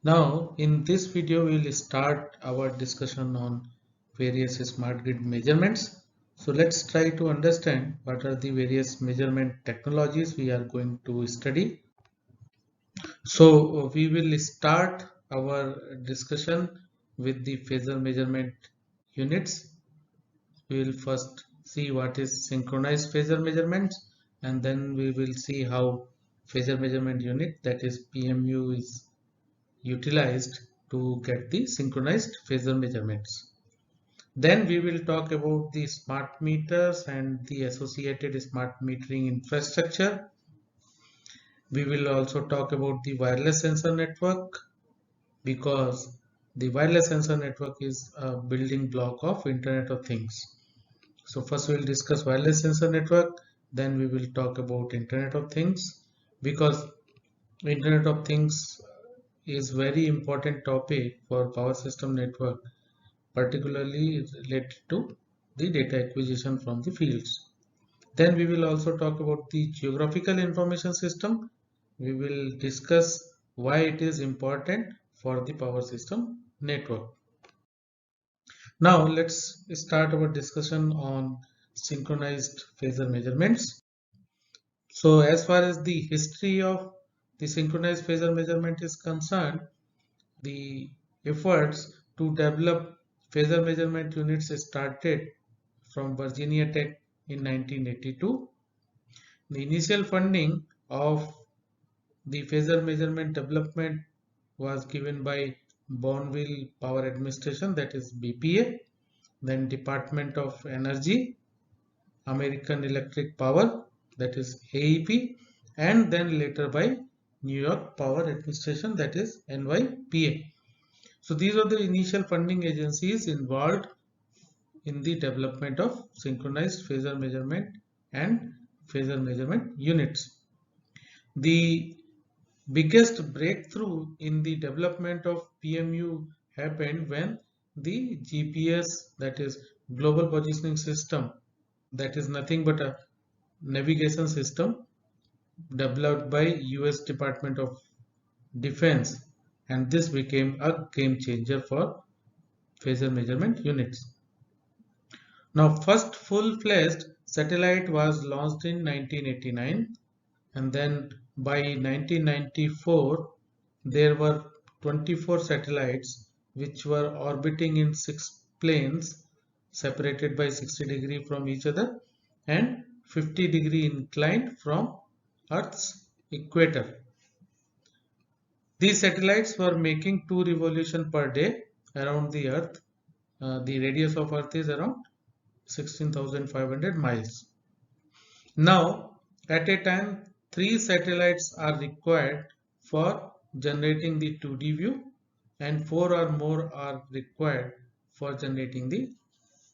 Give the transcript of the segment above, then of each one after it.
Now, in this video, we will start our discussion on various smart grid measurements. So let's try to understand what are the various measurement technologies we are going to study. So we will start our discussion with the phasor measurement units. We will first see what is synchronized phasor measurements, and then we will see how phasor measurement unit, that is PMU, is utilized to get the synchronized phasor measurements. Then we will talk about the smart meters and the associated smart metering infrastructure. We will also talk about the wireless sensor network, because the wireless sensor network is a building block of Internet of Things. So first we will discuss wireless sensor network, then we will talk about Internet of Things, because Internet of Things is very important topic for power system network, particularly related to the data acquisition from the fields. Then we will also talk about the geographical information system. We will discuss why it is important for the power system network. Now let's start our discussion on synchronized phasor measurements. So as far as the history of the synchronized phasor measurement is concerned, the efforts to develop phasor measurement units started from Virginia Tech in 1982. The initial funding of the phasor measurement development was given by Bonneville Power Administration, that is BPA, then Department of Energy, American Electric Power, that is AEP, and then later by New York Power Administration, that is NYPA. So these are the initial funding agencies involved in the development of synchronized phasor measurement and phasor measurement units. The biggest breakthrough in the development of PMU happened when the GPS, that is Global Positioning System, that is nothing but a navigation system developed by US Department of Defense, and this became a game changer for phasor measurement units. Now, first full-fledged satellite was launched in 1989, and then by 1994 there were 24 satellites which were orbiting in 6 planes separated by 60 degrees from each other and 50-degree inclined from Earth's equator. These satellites were making 2 revolutions per day around the Earth. The radius of Earth is around 16,500 miles. Now, at a time, 3 satellites are required for generating the 2D view, and 4 or more are required for generating the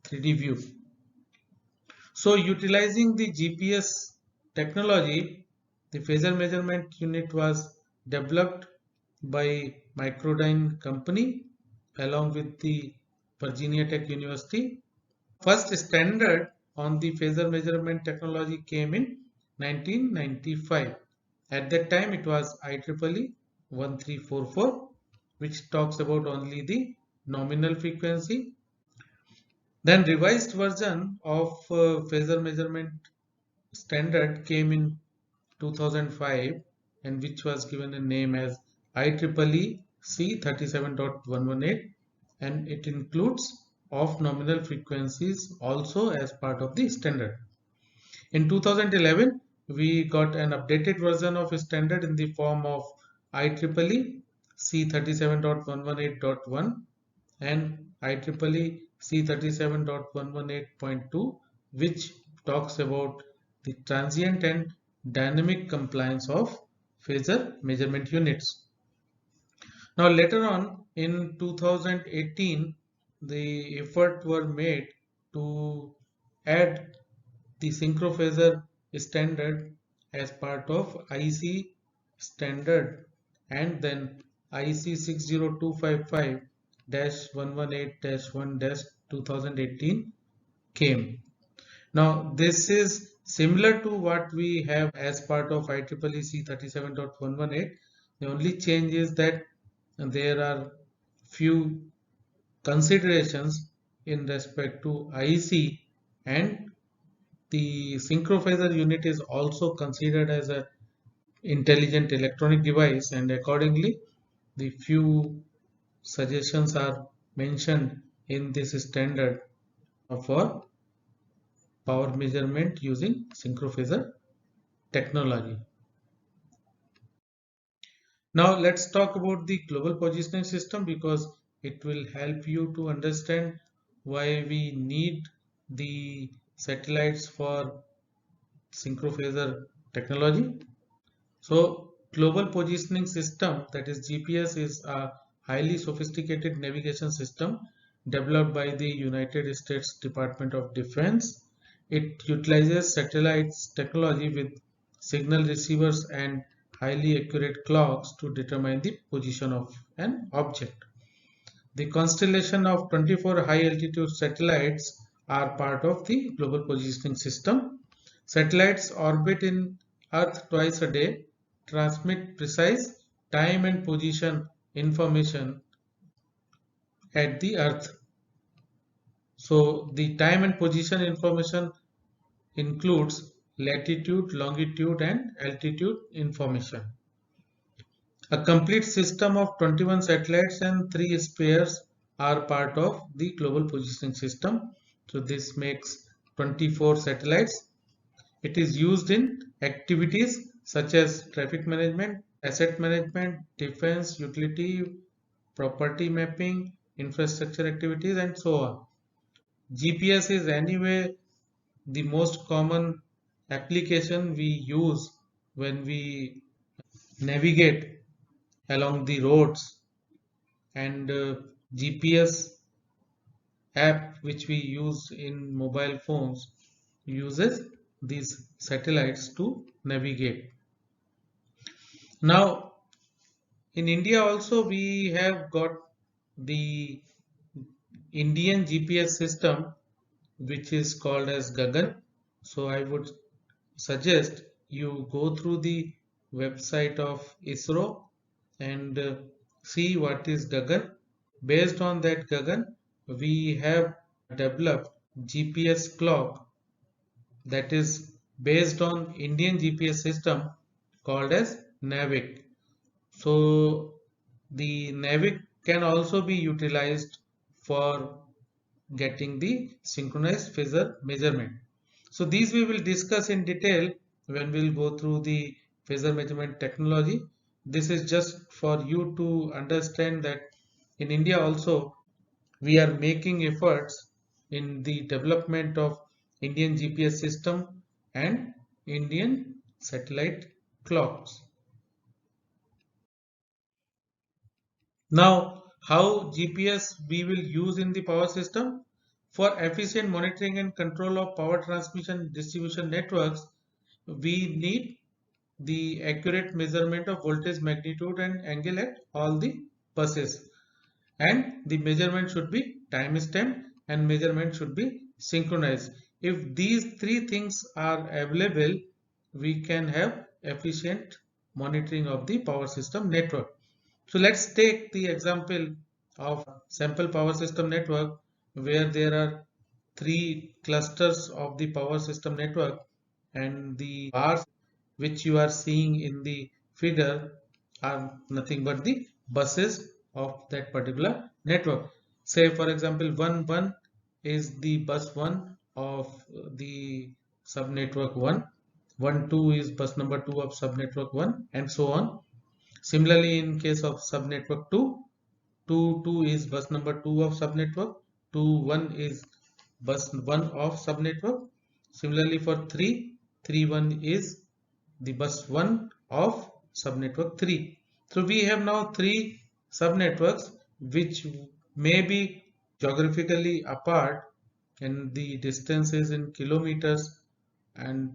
3D view. So, utilizing the GPS technology, the phasor measurement unit was developed by Microdyne company along with the Virginia Tech University. First standard on the phasor measurement technology came in 1995. At that time it was IEEE 1344, which talks about only the nominal frequency. Then revised version of phasor measurement standard came in 2005, and which was given a name as IEEE C37.118, and it includes off nominal frequencies also as part of the standard. In 2011, we got an updated version of standard in the form of IEEE C37.118.1 and IEEE C37.118.2, which talks about the transient and dynamic compliance of phasor measurement units. Now later on in 2018, the effort were made to add the synchrophasor standard as part of IC standard, and then IC 60255-118-1-2018 came. Now this is similar to what we have as part of IEEE C 37.118. The only change is that and there are few considerations in respect to IC, and the synchrophaser unit is also considered as a intelligent electronic device, and accordingly the few suggestions are mentioned in this standard for power measurement using synchrophaser technology. Now let's talk about the global positioning system, because it will help you to understand why we need the satellites for synchrophaser technology. So global positioning system, that is GPS, is a highly sophisticated navigation system developed by the United States Department of Defense. It utilizes satellites technology with signal receivers and highly accurate clocks to determine the position of an object. The constellation of 24 high-altitude satellites are part of the Global Positioning System. Satellites orbit in Earth twice a day, transmit precise time and position information at the Earth. So the time and position information includes latitude, longitude, and altitude information. A complete system of 21 satellites and 3 spares are part of the global positioning system. So this makes 24 satellites. It is used in activities such as traffic management, asset management, defense, utility, property mapping, infrastructure activities, and so on. GPS is anyway the most common application we use when we navigate along the roads, and GPS app which we use in mobile phones uses these satellites to navigate. Now in India also we have got the Indian GPS system, which is called as Gagan. So I would suggest you go through the website of ISRO and see what is Gagan. Based on that Gagan, we have developed GPS clock that is based on Indian GPS system called as NAVIC. So the NAVIC can also be utilized for getting the synchronized phasor measurement. So these we will discuss in detail when we'll go through the phasor measurement technology. This is just for you to understand that in India also we are making efforts in the development of Indian GPS system and Indian satellite clocks. Now, how GPS we will use in the power system? For efficient monitoring and control of power transmission distribution networks, we need the accurate measurement of voltage magnitude and angle at all the buses. And the measurement should be time stamped and measurement should be synchronized. If these three things are available, we can have efficient monitoring of the power system network. So let's take the example of sample power system network, where there are three clusters of the power system network, and the bars which you are seeing in the figure are nothing but the buses of that particular network. Say for example 1 is the bus 1 of the subnetwork 1, 1 2 is bus number 2 of subnetwork 1, and so on. Similarly, in case of subnetwork 2, 2 is bus number 2 of subnetwork, 2 1 is bus 1 of subnetwork. Similarly for 3 1 is the bus 1 of subnetwork 3. So we have now three subnetworks which may be geographically apart, and the distance is in kilometers, and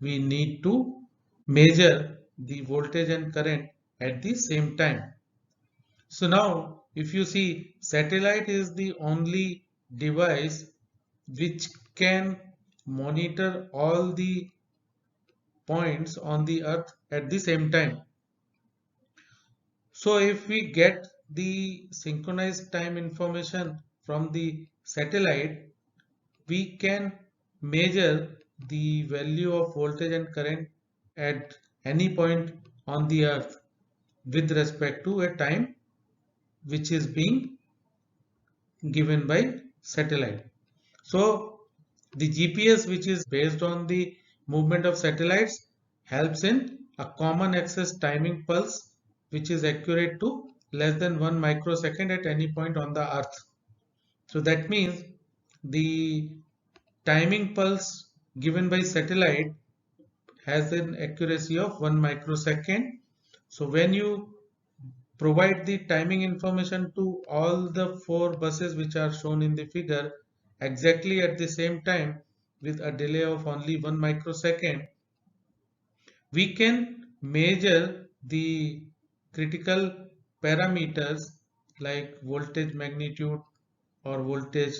we need to measure the voltage and current at the same time. So now if you see, satellite is the only device which can monitor all the points on the earth at the same time. So if we get the synchronized time information from the satellite, we can measure the value of voltage and current at any point on the earth with respect to a time which is being given by satellite. So the GPS, which is based on the movement of satellites, helps in a common access timing pulse which is accurate to less than 1 microsecond at any point on the earth. So that means the timing pulse given by satellite has an accuracy of 1 microsecond. So when you provide the timing information to all the four buses which are shown in the figure exactly at the same time with a delay of only 1 microsecond, we can measure the critical parameters like voltage magnitude or voltage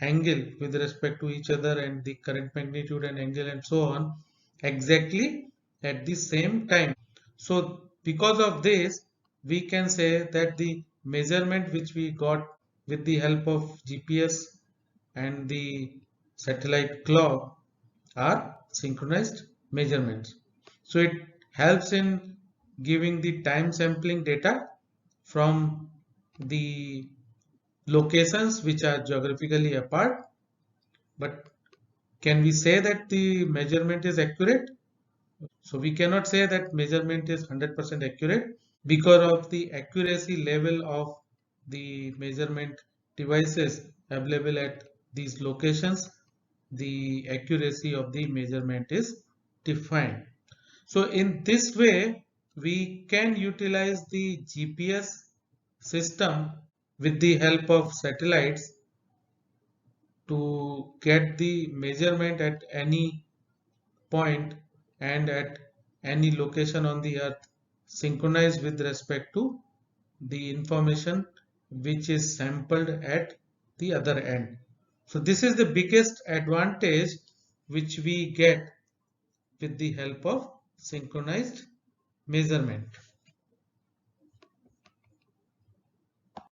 angle with respect to each other and the current magnitude and angle and so on exactly at the same time. So because of this, we can say that the measurement which we got with the help of GPS and the satellite clock are synchronized measurements. So it helps in giving the time sampling data from the locations which are geographically apart. But can we say that the measurement is accurate? So we cannot say that measurement is 100% accurate because of the accuracy level of the measurement devices available at these locations. The accuracy of the measurement is defined. So in this way, we can utilize the GPS system with the help of satellites to get the measurement at any point and at any location on the earth synchronized with respect to the information which is sampled at the other end. So this is the biggest advantage which we get with the help of synchronized measurement.